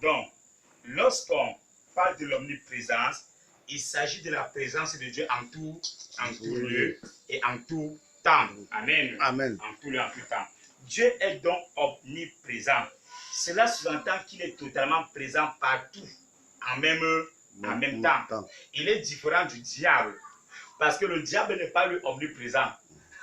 Donc, lorsqu'on parle de l'omniprésence, il s'agit de la présence de Dieu en tout lieu et en tout temps. Amen. Amen. En tout lieu, en tout temps. Dieu est donc omniprésent. Cela sous-entend qu'il est totalement présent partout en même temps. Il est différent du diable. Parce que le diable n'est pas lui omniprésent.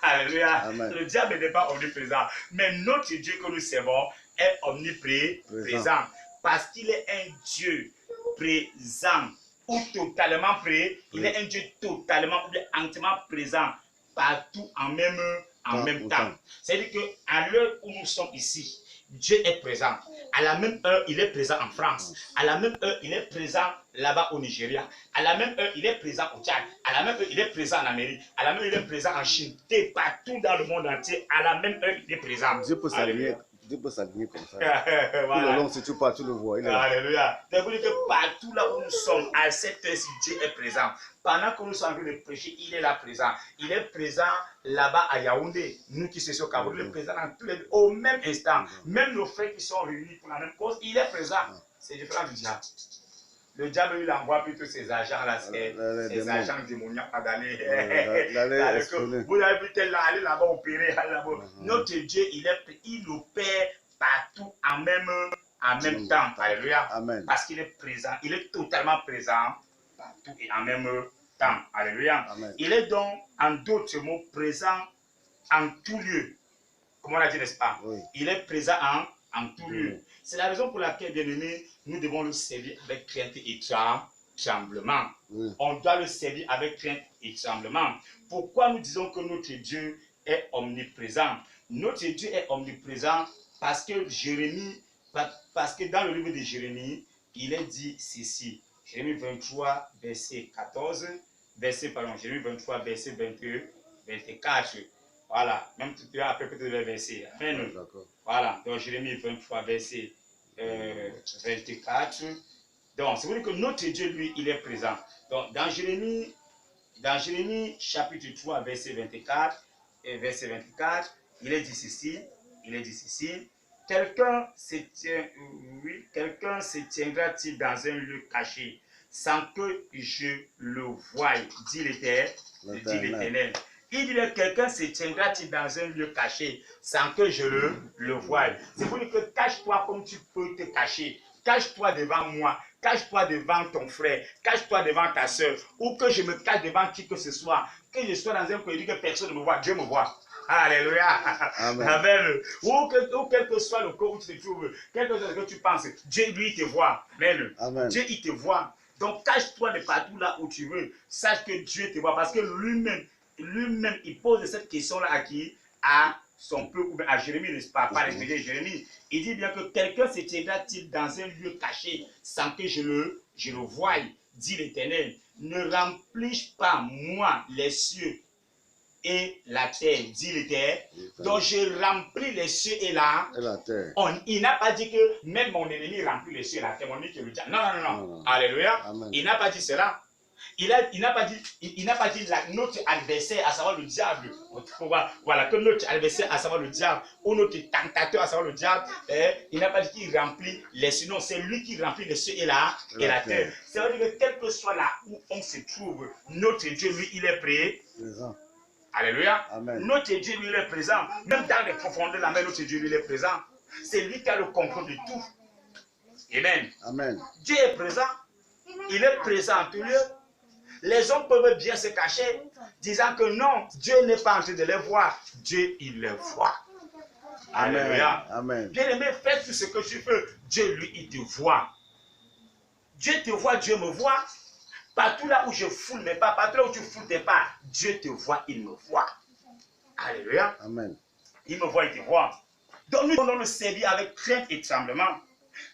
Alléluia. Amen. Le diable n'est pas omniprésent. Mais notre Dieu que nous servons est omniprésent. Parce qu'il est un Dieu présent ou totalement prêt. Il est un Dieu totalement ou entièrement présent partout en même temps. C'est-à-dire qu'à l'heure où nous sommes ici, Dieu est présent. À la même heure, il est présent en France. À la même heure, il est présent là-bas au Nigeria. À la même heure, il est présent au Tchad. À la même heure, il est présent en Amérique. À la même heure, il est présent en Chine. Et partout dans le monde entier, à la même heure, il est présent. Dieu peut s'aligner comme ça. Voilà. Tout le long, si tu pars, tu le vois. Il est là. Alléluia. Donc, vous dites que partout là où nous sommes, à cette heure-ci, Dieu est présent. Pendant que nous sommes en train de prêcher, il est là présent. Il est présent là-bas à Yaoundé. Nous qui sommes au Cameroun, il est présent dans tous les deux, au même instant. Même nos frères qui sont réunis pour la même cause, il est présent. C'est différent du diable. Le diable, il envoie plutôt ses agents là, ses agents démoniaques à d'aller. Vous avez vu tel là, aller là-bas opérer, aller là-bas. Notre Dieu, il opère partout en même temps. Alléluia. Amen. Parce qu'il est présent, il est totalement présent partout et en même temps. Alléluia. Amen. Il est donc, en d'autres mots, présent en tout lieu. Comme on l'a dit, n'est-ce pas? Oui. Il est présent en tout lieu. C'est la raison pour laquelle, bien aimé, nous devons le servir avec crainte et tremblement. Oui. On doit le servir avec crainte et tremblement. Pourquoi nous disons que notre Dieu est omniprésent? Notre Dieu est omniprésent parce que dans le livre de Jérémie, il est dit ceci. Jérémie 23, verset 14, Jérémie 23, verset 22, 24. Voilà, même tu as après peut-être le verset. Amen. Voilà, donc Jérémie 23, verset 24. Donc, c'est vrai que notre Dieu, lui, il est présent. Donc, dans Jérémie chapitre 3, verset 24, il est dit ceci, quelqu'un se tiendra-t-il dans un lieu caché sans que je le voie, dit l'Éternel. Il dit que quelqu'un se tiendra-t-il dans un lieu caché sans que je le voie. C'est pour dire que cache-toi comme tu peux te cacher. Cache-toi devant moi, cache-toi devant ton frère, cache-toi devant ta soeur, ou que je me cache devant qui que ce soit, que je sois dans un coin et que personne ne me voit, Dieu me voit. Alléluia. Amen. Amen. Ou quel que soit le corps où tu te trouves, quel que soit ce que tu penses, Dieu lui te voit. Amen. Amen. Dieu il te voit. Donc cache-toi de partout là où tu veux. Sache que Dieu te voit parce que lui-même, il pose cette question-là à qui? À son peuple, ou bien à Jérémie, n'est-ce pas? Pas respecter Jérémie. Il dit bien que quelqu'un se tiendra-t-il dans un lieu caché sans que je le voie, dit l'Éternel. Ne remplis pas moi les cieux et la terre, dit l'Éternel. Donc je remplis les cieux et la terre. Il n'a pas dit que même mon ennemi remplit les cieux et la terre. Mon ennemi qui le dit. Non. Alléluia. Amen. Il n'a pas dit cela. Il n'a pas dit notre adversaire, à savoir le diable. Voilà, que notre adversaire, à savoir le diable, ou notre tentateur, à savoir le diable, il n'a pas dit qu'il remplit les cieux. Non, c'est lui qui remplit les cieux et la terre. C'est-à-dire que quel que soit là où on se trouve, notre Dieu, lui, il est présent. Alléluia. Amen. Notre Dieu, lui, il est présent. Même dans les profondeurs de la mer, notre Dieu, lui, il est présent. C'est lui qui a le contrôle de tout. Amen. Amen. Dieu est présent. Il est présent en tout lieu. Les hommes peuvent bien se cacher, disant que non, Dieu n'est pas en train de les voir. Dieu, il les voit. Alléluia. Amen. Bien aimé, fais tout ce que tu veux. Dieu, lui, il te voit. Dieu te voit, Dieu me voit. Partout là où je foule mes pas, partout là où tu foules tes pas, Dieu te voit, il me voit. Alléluia. Amen. Il me voit, il te voit. Donc nous devons le servir avec crainte et tremblement.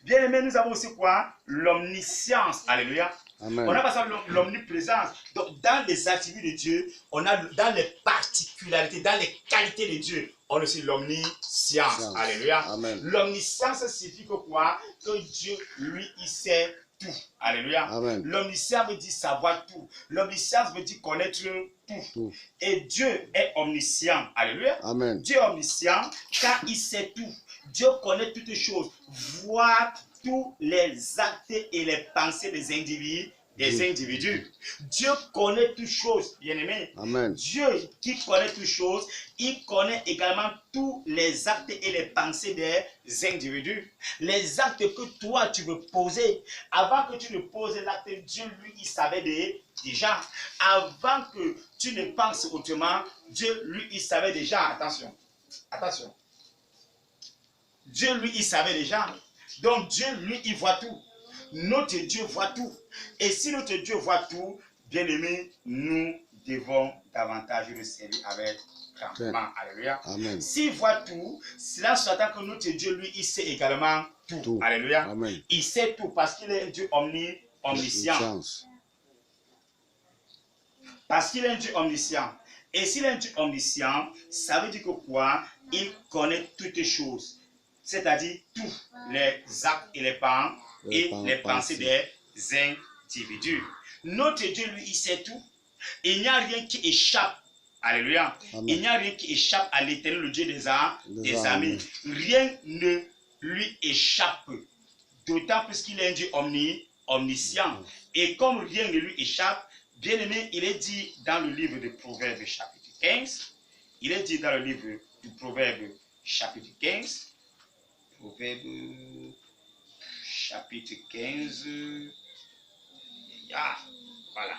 Bien aimé, nous avons aussi quoi? L'omniscience. Alléluia. Amen. On a pas ça l'omniprésence. Donc dans les attributs de Dieu, on a dans les particularités, dans les qualités de Dieu, on a aussi l'omniscience. Alléluia. L'omniscience signifie que quoi? Que Dieu, lui, il sait tout. Alléluia. L'omniscience veut dire savoir tout. L'omniscience veut dire connaître tout. Et Dieu est omniscient. Alléluia. Amen. Dieu est omniscient car il sait tout. Dieu connaît toutes choses, voit tous les actes et les pensées des individus. Dieu connaît toutes choses, bien-aimés. Amen. Dieu qui connaît toutes choses, il connaît également tous les actes et les pensées des individus. Les actes que toi tu veux poser, avant que tu ne poses l'acte, Dieu lui il savait déjà. Avant que tu ne penses autrement, Dieu lui il savait déjà. Attention, attention. Dieu lui il savait déjà. Donc Dieu lui il voit tout. Notre Dieu voit tout. Et si notre Dieu voit tout, bien aimé, nous devons davantage le servir avec crampement. Alléluia. Amen. S'il voit tout, cela s'attend que notre Dieu, lui, il sait également tout. Alléluia. Amen. Il sait tout parce qu'il est un Dieu omniscient. Parce qu'il est un Dieu omniscient. Et s'il est un Dieu omniscient, ça veut dire que quoi? Il connaît toutes les choses. C'est-à-dire tous les actes et les pensées des individus. Notre Dieu, lui, il sait tout. Il n'y a rien qui échappe. Alléluia. Amen. Il n'y a rien qui échappe à l'Éternel, le Dieu des amis. Rien ne lui échappe. D'autant plus qu'il est un Dieu omniscient. Et comme rien ne lui échappe, bien aimé, il est dit dans le livre de Proverbes chapitre 15. Il est dit dans le livre du Proverbe chapitre 15. Proverbe chapitre 15. Voilà.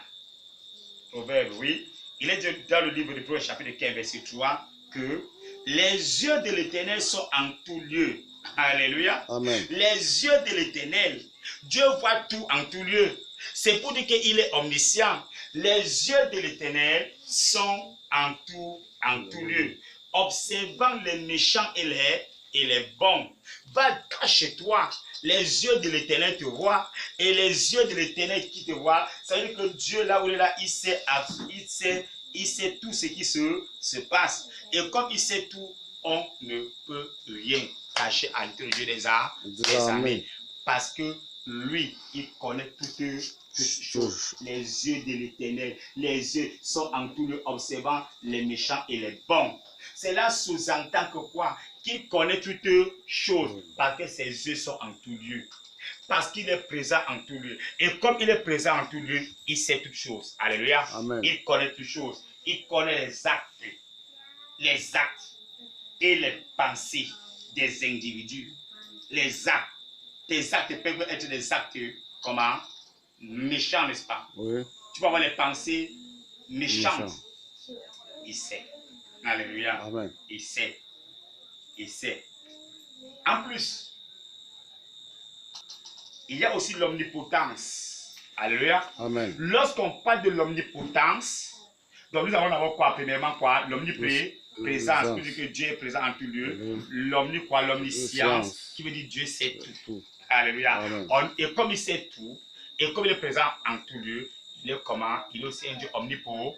Proverbe, oui. Il est dit dans le livre de Proverbe chapitre 15, verset 3, que les yeux de l'Éternel sont en tout lieu. Alléluia. Amen. Les yeux de l'Éternel. Dieu voit tout en tout lieu. C'est pour dire qu'il est omniscient. Les yeux de l'Éternel sont en tout lieu. Observant les méchants et les bons. Va chez toi. Les yeux de l'Éternel te voient. Et les yeux de l'Éternel qui te voient, ça veut dire que Dieu, là où il est là, il sait tout ce qui se passe. Et comme il sait tout, on ne peut rien cacher à l'éternel Dieu des armées. Parce que lui, il connaît toutes choses. Les yeux de l'Éternel, les yeux sont en tout lieu observant les méchants et les bons. Cela sous-entend que quoi? Qu'il connaît toutes choses, parce que ses yeux sont en tout lieu. Parce qu'il est présent en tout lieu. Et comme il est présent en tout lieu, il sait toutes choses. Alléluia. Amen. Il connaît toutes choses. Il connaît les actes et les pensées des individus. Les actes. Tes actes peuvent être des actes, comment? Méchants, n'est-ce pas? Oui. Tu peux avoir les pensées méchantes. Il sait. Alléluia. Amen. Il sait. Il sait. En plus, il y a aussi l'omnipotence. Alléluia. Amen. Lorsqu'on parle de l'omnipotence, donc nous allons d'abord quoi? Premièrement quoi? L'omniprésence, qui veut dire que Dieu est présent en tout lieu. L'omniscience, qui veut dire Dieu sait tout. Alléluia. Et comme il sait tout, et comme il est présent en tout lieu, il est comment? Il est aussi un Dieu omnipotent.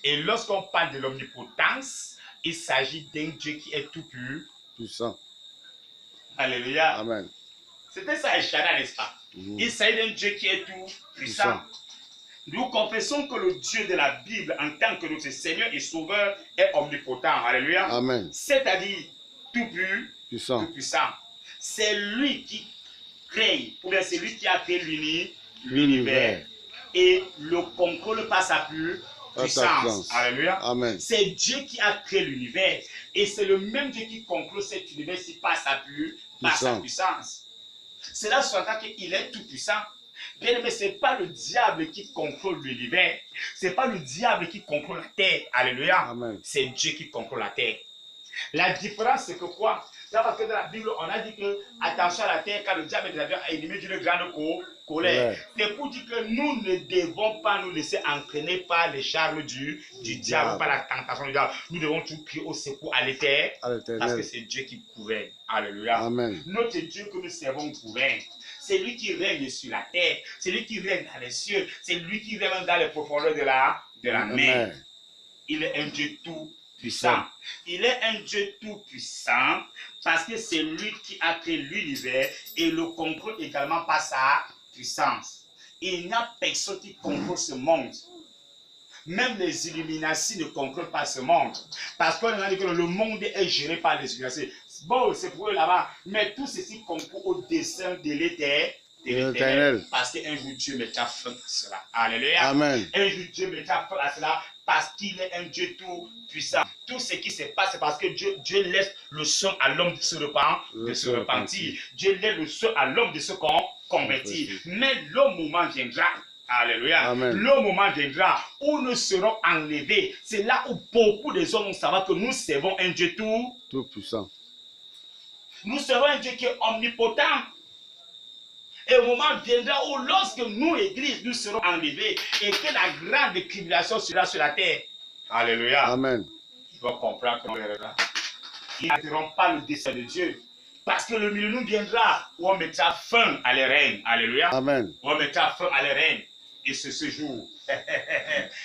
Et lorsqu'on parle de l'omnipotence, il s'agit d'un Dieu qui est tout puissant. Alléluia. Amen. C'était ça, Eshana, n'est-ce pas? Il s'agit d'un Dieu qui est tout puissant. Nous confessons que le Dieu de la Bible, en tant que notre Seigneur et Sauveur, est omnipotent. Alléluia. Amen. C'est-à-dire tout puissant. C'est lui qui crée, ou bien c'est lui qui a créé l'univers. Et le contrôle par sa puissance. Alléluia. Amen. C'est Dieu qui a créé l'univers. Et c'est le même Dieu qui contrôle cet univers par sa puissance. Cela sous-entend qu'il est tout puissant. Bien aimé, ce n'est pas le diable qui contrôle l'univers. Ce n'est pas le diable qui contrôle la terre. Alléluia. C'est Dieu qui contrôle la terre. La différence, c'est que quoi? C'est parce que dans la Bible, on a dit que attention à la terre, car le diable est animé d'une grande colère. C'est pour dire que nous ne devons pas nous laisser entraîner par les charmes du diable, par la tentation du diable. Nous devons tout crier au secours à l'éternel, parce que c'est Dieu qui gouverne. Alléluia. Amen. Notre Dieu que nous servons gouverne. C'est lui qui règne sur la terre, c'est lui qui règne dans les cieux, c'est lui qui règne dans les profondeurs de la mer. Il est un Dieu tout puissant. Il est un Dieu tout puissant parce que c'est lui qui a créé l'univers et le contrôle également par sa puissance. Il n'y a personne qui contrôle ce monde. Même les Illuminati ne contrôlent pas ce monde. Parce qu'on a dit que le monde est géré par les Illuminati. Bon, c'est pour eux là-bas. Mais tout ceci concourt au dessein de l'éternel. L'éternel. Parce qu'un jour Dieu mettra fin à cela. Alléluia. Amen. Un jour Dieu mettra fin à cela parce qu'il est un Dieu tout puissant. Tout ce qui se passe, c'est parce que Dieu laisse le son à l'homme de se repentir. Dieu laisse le son à l'homme de se convertir. Mais le moment viendra. Alléluia. Amen. Le moment viendra où nous serons enlevés. C'est là où beaucoup de hommes savent que nous servons un Dieu tout puissant. Nous serons un Dieu qui est omnipotent. Et au moment viendra où lorsque nous, Église, nous serons enlevés et que la grande tribulation sera sur la terre. Alléluia. Amen. Ils vont comprendre que ils n'atteindront pas le dessein de Dieu. Parce que le millénaire viendra où on mettra fin à les règnes. Alléluia. Amen. On mettra fin à les règnes. Et c'est ce jour,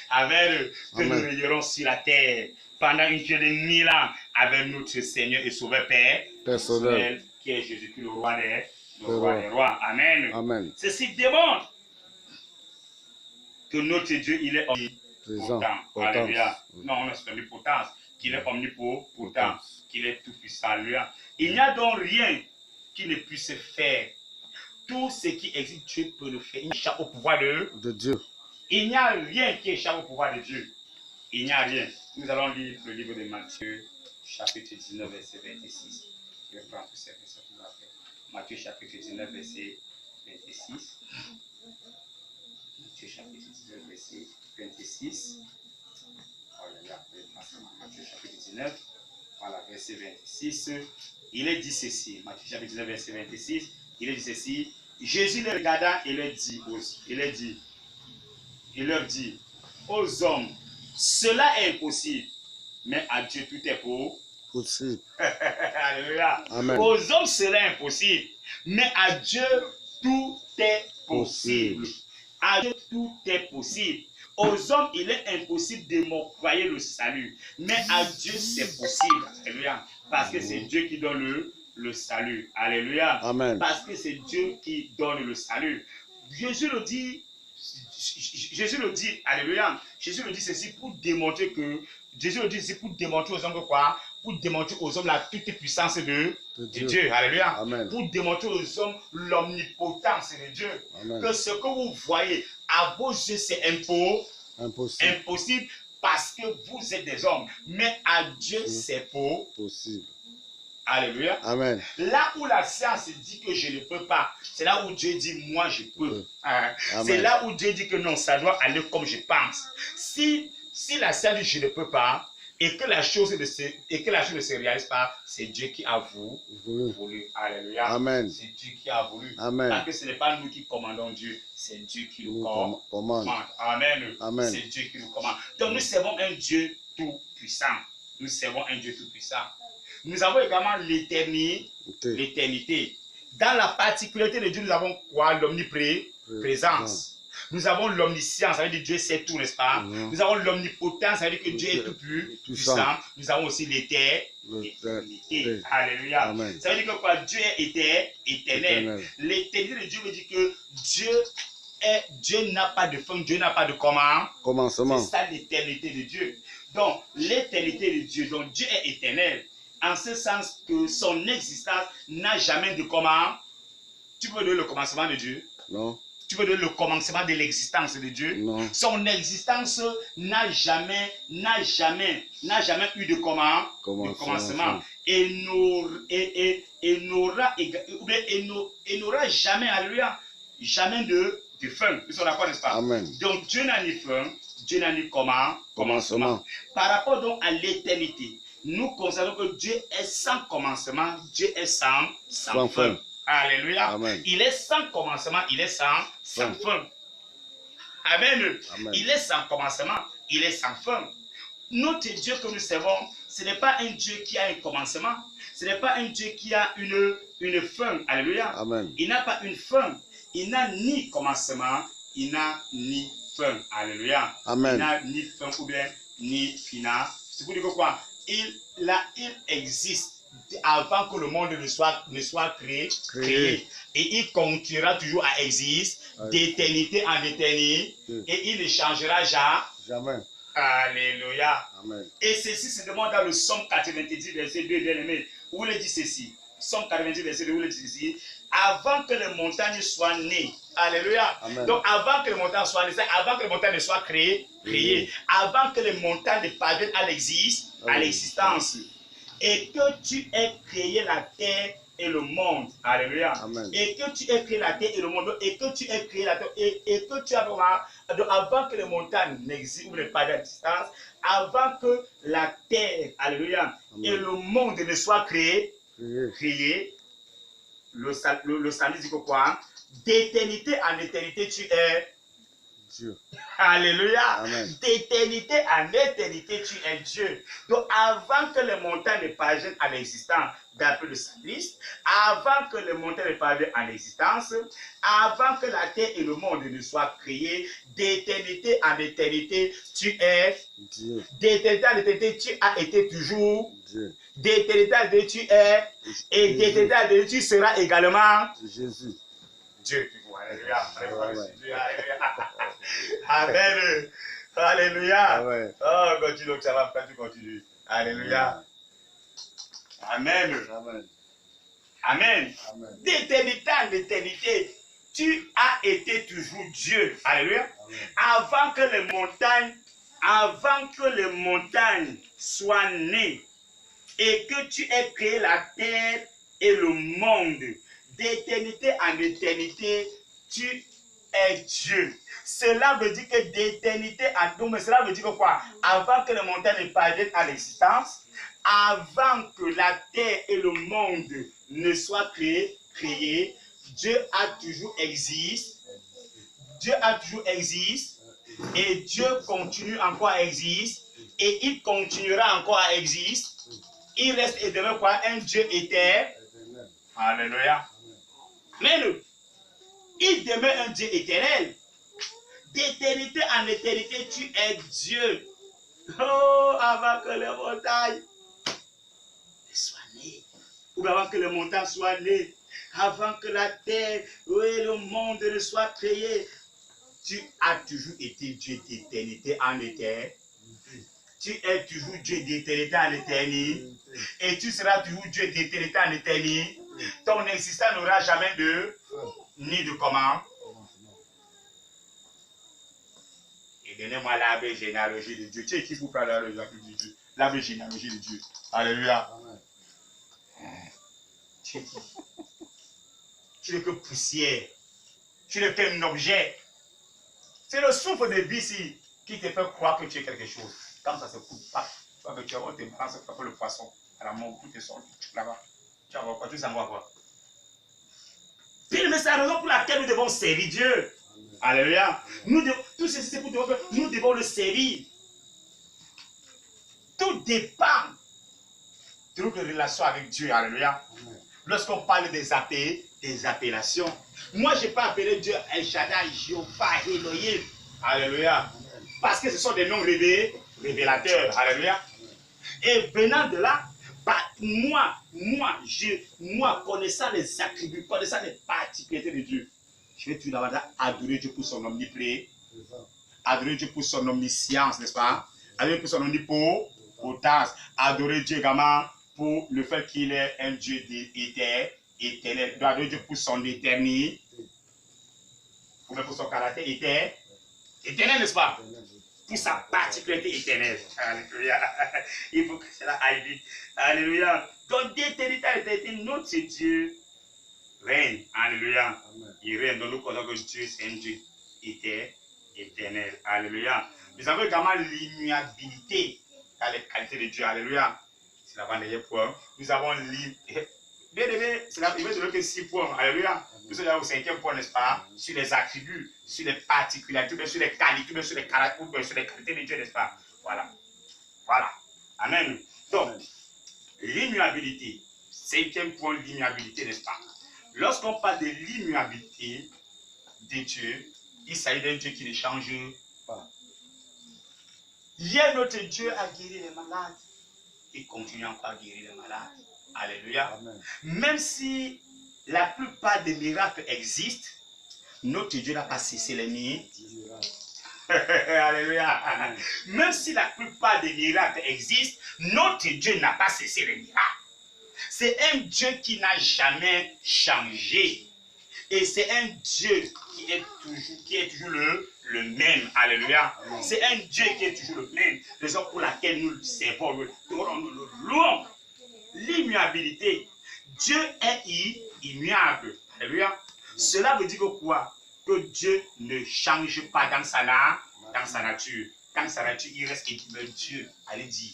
Amen, que nous régnerons sur la terre pendant une durée de 1000 ans avec notre Seigneur et Sauveur Père personnel, qui est Jésus-Christ, le roi des rois. Amen. Amen. Ceci démontre que notre Dieu, il est omnipotent. Alléluia. Non, c'est omnipotence. Qu'il est omnipotent, qu'il est tout puissant. Alléluia. Il n'y a donc rien qui ne puisse faire. Tout ce qui existe, Dieu peut le faire. Il échappe au pouvoir de Dieu. Il n'y a rien qui échappe au pouvoir de Dieu. Il n'y a rien. Nous allons lire le livre de Matthieu, chapitre 19, verset 26. Je vais prendre tous ces versets tout à fait. Matthieu, chapitre 19, verset 26. Matthieu, chapitre 19, verset 26. Oh là là, Matthieu, chapitre 19, voilà, verset 26. Il est dit ceci. Matthieu, chapitre 19, verset 26. Il est dit ceci. Jésus les regarda et leur dit, aux hommes, cela est impossible, mais à Dieu tout est possible. Alléluia. Amen. Aux hommes cela est impossible, mais à Dieu tout est possible. À Dieu tout est possible. Aux hommes, il est impossible de m'octroyer le salut, mais à Dieu c'est possible. Alléluia. Parce que c'est Dieu qui donne le salut. Alléluia. Amen. Parce que c'est Dieu qui donne le salut. Jésus le dit, alléluia. Jésus le dit ceci pour démontrer que, Jésus le dit ceci pour démontrer aux hommes que quoi? Pour démontrer aux hommes la toute puissance de Dieu. Alléluia. Amen. Pour démontrer aux hommes l'omnipotence de Dieu. Amen. Que ce que vous voyez à vos yeux c'est impossible parce que vous êtes des hommes. Mais à Dieu c'est possible. Alléluia. Amen. Là où la science dit que je ne peux pas, c'est là où Dieu dit moi je peux. C'est là où Dieu dit que non, ça doit aller comme je pense. Si la science dit je ne peux pas et que la chose ne se réalise pas, c'est Dieu qui a voulu. Alléluia. Amen. C'est Dieu qui a voulu. Amen. Parce que ce n'est pas nous qui commandons Dieu, c'est Dieu qui nous commande. Amen. Amen. C'est Dieu qui nous commande. Donc nous servons un Dieu tout puissant. Nous servons un Dieu tout puissant. Nous avons également l'éternité. Dans la particularité de Dieu, nous avons quoi? L'omniprésence. Nous avons l'omniscience, ça veut dire que Dieu sait tout, n'est-ce pas? Nous avons l'omnipotence, ça veut dire que Dieu est tout plus puissant. Nous avons aussi l'éternité. Alléluia. Amen. Ça veut dire que quoi? Dieu est éternel. L'éternité de Dieu veut dire que Dieu n'a pas de fin, Dieu n'a pas de commencement. C'est ça l'éternité de Dieu. Donc, l'éternité de Dieu, donc Dieu est éternel. En ce sens que son existence n'a jamais de comment. Tu peux donner le commencement de Dieu? Non. Tu peux donner le commencement de l'existence de Dieu? Non. Son existence n'a jamais eu de commencement. Et n'aura jamais, alléluia, jamais de fin. Ils sont d'accord, n'est-ce pas? Amen. Donc Dieu n'a ni fin, Dieu n'a ni commencement. Par rapport donc à l'éternité, nous considérons que Dieu est sans commencement, Dieu est sans fin. Alléluia. Amen. Il est sans commencement, il est sans fin. Amen. Amen. Il est sans commencement, il est sans fin. Notre Dieu que nous servons, ce n'est pas un Dieu qui a un commencement, ce n'est pas un Dieu qui a une fin. Alléluia. Amen. Il n'a pas une fin, il n'a ni commencement, il n'a ni fin. Alléluia. Amen. Il n'a ni fin ou bien ni final. C'est pour dire que quoi? Il existe avant que le monde ne soit créé. Et il continuera toujours à exister d'éternité en éternité. Et il ne changera jamais. Alléluia. Amen. Et ceci se demande dans le Psaume 90, verset 2, bien aimé, où il dit ceci. Psaume 90, verset 2, où il dit ceci. Avant que les montagnes soient nées. Alléluia. Amen. Donc avant que les montagnes soient nées, avant que les montagnes ne soient créées, avant que les montagnes ne parviennent à l'existence. Et que tu aies créé la terre et le monde. Alléluia. Amen. Et que tu aies créé la terre et le monde. Et que tu aies créé la terre. Et que tu as avant que les montagnes n'existent ou ne parviennent à l'existence, avant que la terre, alléluia, Amen. et le monde ne soient créés, le salut dit que quoi? D'éternité en éternité, tu es Dieu. Alléluia. Amen. D'éternité en éternité, tu es Dieu. Donc, avant que les montagnes ne parviennent à l'existence, d'après le psalmiste, avant que les montagnes ne parviennent à l'existence, avant que la terre et le monde ne soient créés, d'éternité en éternité, tu es Dieu. D'éternité en éternité, tu as été toujours Dieu. D'éternité en éternité, tu es. Et d'éternité en éternité, tu seras également Jésus. Dieu. Alléluia. Amen. Alléluia. Amen. Oh, continue, ça va faire, tu continues. Alléluia. Amen. Amen. Amen. Amen. D'éternité en éternité, tu as été toujours Dieu. Alléluia. Amen. Avant que les montagnes soient nées et que tu aies créé la terre et le monde, d'éternité en éternité, tu es Dieu. Cela veut dire que d'éternité en donc, mais cela veut dire que quoi? Avant que les montagnes ne parviennent à l'existence, avant que la terre et le monde ne soient créés, Dieu a toujours existé. Dieu a toujours existé. Et Dieu continue encore à exister. Et il continuera encore à exister. Il reste et demeure quoi? Un Dieu éternel. Alléluia. Mais il demeure un Dieu éternel. D'éternité en éternité, tu es Dieu. Oh, avant que les montagnes soient nées. Ou avant que les montagnes soient nées. Avant que la terre et le monde ne soient créés. Tu as toujours été Dieu d'éternité en éternité. Tu es toujours Dieu d'éternité en éternité. Et tu seras toujours Dieu d'éternité en éternité. Ton existence n'aura jamais de ni de comment. Et donnez-moi l'arbre généalogie de Dieu. Tu es qui pour faire l'arbre généalogie de Dieu? L'arbre généalogie de Dieu. Alléluia. Tu es qui? Tu n'es que poussière. Tu n'es qu'un objet. C'est le souffle de vie ici qui te fait croire que tu es quelque chose. Quand ça se coupe pas, tu vois que tu vas te balancer frapper le poisson à la mort, tout est sorti là-bas. Tu vas voir quoi? Tu s'en vas quoi? Puis, mais c'est la raison pour laquelle nous devons servir Dieu. Amen. Alléluia. Tout ceci, c'est pour que nous devons le servir. Tout dépend de notre relation avec Dieu. Alléluia. Lorsqu'on parle des appellations, moi, je n'ai pas appelé Dieu El Shaddai, Jéhovah, Elohim. Alléluia. Parce que ce sont des noms révélateurs. Alléluia. Et venant de là, bah, moi, connaissant les attributs, connaissant les particularités de Dieu, je vais tout d'abord adorer Dieu pour son omniprésence, adorer Dieu pour son omniscience, n'est-ce pas? Adorer pour son omnipotence, adorer Dieu également pour le fait qu'il est un Dieu éternel, adorer Dieu pour son éternité, pour son caractère éternel, n'est-ce pas? Pour sa particularité éternelle. Alléluia. Il faut que cela aille vite. Alléluia. Donc, d'éternité à l'éternité, notre Dieu règne. Alléluia. Amen. Il règne. Donc, nous connaissons que Dieu, c'est un Dieu éternel. Alléluia. Nous avons également l'immuabilité dans les qualités de Dieu. Alléluia. C'est l'avant-dernier point. Nous avons l'immuabilité. Bien aimé, il va donner que 6 points. Alléluia. Nous sommes au 5e point, n'est-ce pas? Sur les attributs, sur les particularités, sur les qualités, sur les caractères, sur les qualités de Dieu, n'est-ce pas? Voilà. Voilà. Amen. Donc, l'immuabilité. 5e point, l'immuabilité, n'est-ce pas? Lorsqu'on parle de l'immuabilité de Dieu, il s'agit d'un Dieu qui ne change pas. Hier, notre Dieu a guéri les malades. Il continue encore à guérir les malades. Alléluia. Amen. Même si la plupart des miracles existent, notre Dieu n'a pas cessé les miracles. Alléluia. Amen. Même si la plupart des miracles existent, notre Dieu n'a pas cessé les miracles. C'est un Dieu qui n'a jamais changé. Et c'est un Dieu qui est toujours le même. Alléluia. C'est un Dieu qui est toujours le même. Raison pour laquelle nous le servons, nous le louons. L'immuabilité. Dieu est immuable. Alléluia. Cela veut dire que quoi? Que Dieu ne change pas dans sa nature. Dans sa nature, il reste et demeure Dieu. Allez dire.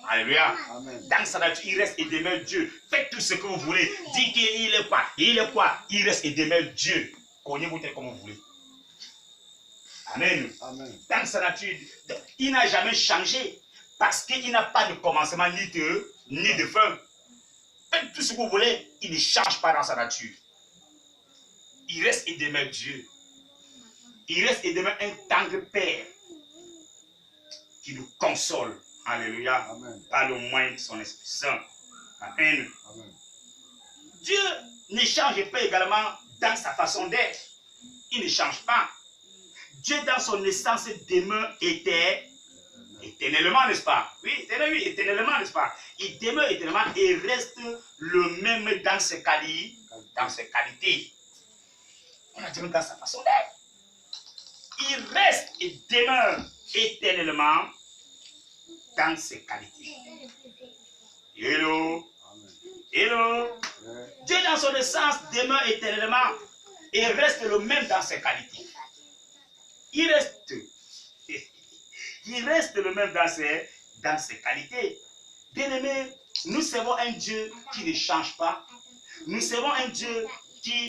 Alléluia. Amen. Dans sa nature, il reste et demeure Dieu. Faites tout ce que vous voulez. Dites qu'il est quoi? Il est quoi? Il reste et demeure Dieu. Cognez-vous tel comme vous voulez. Amen. Amen. Dans sa nature, il n'a jamais changé. Parce qu'il n'a pas de commencement ni de fin. Faites tout ce que vous voulez. Il ne change pas dans sa nature. Il reste et demeure Dieu. Il reste et demeure un tendre Père qui nous console. Alléluia. Amen. Par le moyen de son Esprit Saint. Amen. Amen. Dieu ne change pas également dans sa façon d'être. Il ne change pas. Dieu dans son essence demeure éternellement, n'est-ce pas? Oui, éternellement, n'est-ce pas? Il demeure éternellement et reste le même dans ses qualités. On a dit même dans sa façon d'être. Il reste et demeure éternellement dans ses qualités. Hello. Amen. Hello. Ouais. Dieu dans son essence demeure éternellement et reste le même dans ses qualités. Il reste le même dans ses qualités. Bien-aimés, nous servons un Dieu qui ne change pas. Nous servons un Dieu qui